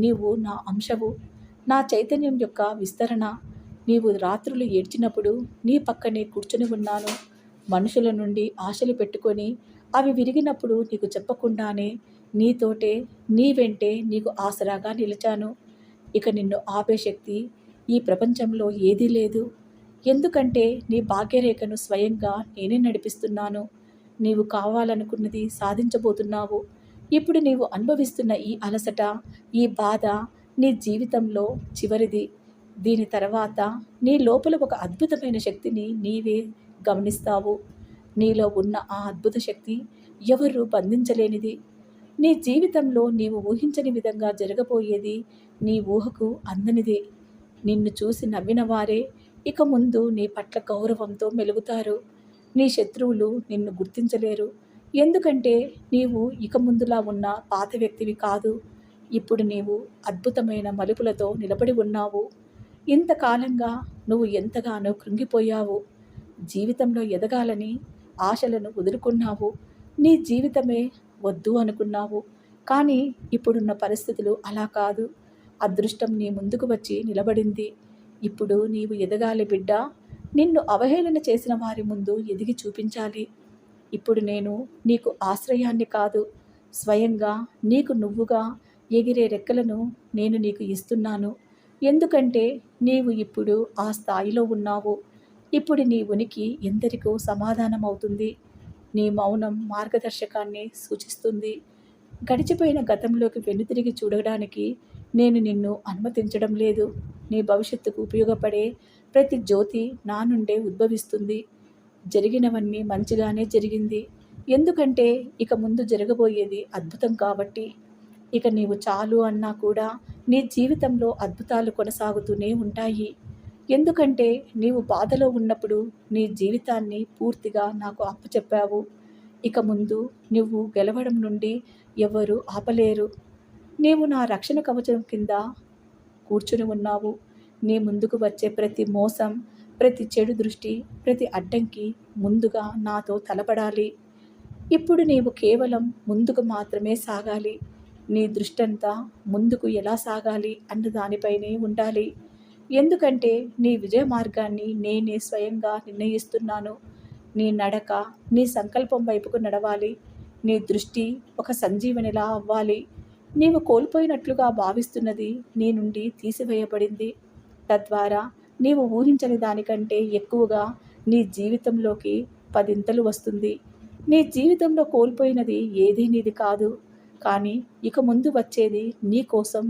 నీవు నా అంశవు, నా చైతన్యం యొక్క విస్తరణ. నీవు రాత్రులు ఏడ్చినప్పుడు నీ పక్కనే కూర్చుని ఉన్నాను. మనుషుల నుండి ఆశలు పెట్టుకొని అవి విరిగినప్పుడు నీకు చెప్పకుండానే నీతోటే, నీ వెంటే నీకు ఆసరాగా నిలిచాను. ఇక నిన్ను ఆపే శక్తి ఈ ప్రపంచంలో ఏదీ లేదు. ఎందుకంటే నీ భాగ్యరేఖను స్వయంగా నేనే నడిపిస్తున్నాను. నీవు కావాలనుకున్నది సాధించబోతున్నావు. ఇప్పుడు నీవు అనుభవిస్తున్న ఈ అలసట, ఈ బాధ నీ జీవితంలో చివరిది. దీని తర్వాత నీ లోపల ఒక అద్భుతమైన శక్తిని నీవే గమనిస్తావు. నీలో ఉన్న ఆ అద్భుత శక్తి ఎవరు బంధించలేనిది. నీ జీవితంలో నీవు ఊహించని విధంగా జరగబోయేది నీ ఊహకు అందనిది. నిన్ను చూసి నవ్విన వారే ఇక ముందు నీ పట్ల గౌరవంతో మెలుగుతారు. నీ శత్రువులు నిన్ను గుర్తించలేరు. ఎందుకంటే నీవు ఇక ముందులా ఉన్న పాత వ్యక్తివి కాదు. ఇప్పుడు నీవు అద్భుతమైన మలుపులతో నిలబడి ఉన్నావు. ఇంతకాలంగా నువ్వు ఎంతగానో కృంగిపోయావు. జీవితంలో ఎదగాలని ఆశలను వదులుకున్నావు. నీ జీవితమే వద్దు అనుకున్నావు. కానీ ఇప్పుడున్న పరిస్థితులు అలా కాదు. అదృష్టం నీ ముందుకు వచ్చి నిలబడింది. ఇప్పుడు నీవు ఎదగాలి బిడ్డ. నిన్ను అవహేళన చేసిన వారి ముందు ఎదిగి చూపించాలి. ఇప్పుడు నేను నీకు ఆశ్రయాన్ని కాదు, స్వయంగా నీకు నువ్వుగా ఎగిరే రెక్కలను నేను నీకు ఇస్తున్నాను. ఎందుకంటే నీవు ఇప్పుడు ఆ స్థాయిలో ఉన్నావు. ఇప్పుడు నీ ఉనికి ఎందరికో సమాధానం అవుతుంది. నీ మౌనం మార్గదర్శకాన్ని సూచిస్తుంది. గడిచిపోయిన గతంలోకి వెనుతిరిగి చూడడానికి నేను నిన్ను అనుమతించడం లేదు. నీ భవిష్యత్తుకు ఉపయోగపడే ప్రతి జ్యోతి నా నుండే ఉద్భవిస్తుంది. జరిగినవన్నీ మంచిగానే జరిగింది. ఎందుకంటే ఇక ముందు జరగబోయేది అద్భుతం కాబట్టి. ఇక నీవు చాలు అన్నా కూడా నీ జీవితంలో అద్భుతాలు కొనసాగుతూనే ఉంటాయి. ఎందుకంటే నీవు బాధలో ఉన్నప్పుడు నీ జీవితాన్ని పూర్తిగా నాకు అప్పచెప్పావు. ఇక ముందు నువ్వు గెలవడం నుండి ఎవరు ఆపలేరు. నీవు నా రక్షణ కవచం కింద కూర్చుని ఉన్నావు. నీ ముందుకు వచ్చే ప్రతి మోసం, ప్రతి చెడు దృష్టి, ప్రతి అడ్డంకి ముందుగా నాతో తలపడాలి. ఇప్పుడు నీవు కేవలం ముందుకు మాత్రమే సాగాలి. నీ దృష్టంతా ముందుకు ఎలా సాగాలి అన్న దానిపైనే ఉండాలి. ఎందుకంటే నీ విజయ మార్గాన్ని నేనే స్వయంగా నిర్ణయిస్తున్నాను. నీ నడక నీ సంకల్పం వైపుకు నడవాలి. నీ దృష్టి ఒక సంజీవనిలా అవ్వాలి. నీవు కోల్పోయినట్లుగా భావిస్తున్నది నీ నుండి తీసివేయబడింది. తద్వారా నీవు ఊహించని దానికంటే ఎక్కువగా నీ జీవితంలోకి 10 వస్తుంది. నీ జీవితంలో కోల్పోయినది ఏదీ నీది కాదు. కానీ ఇక ముందు వచ్చేది నీ కోసం.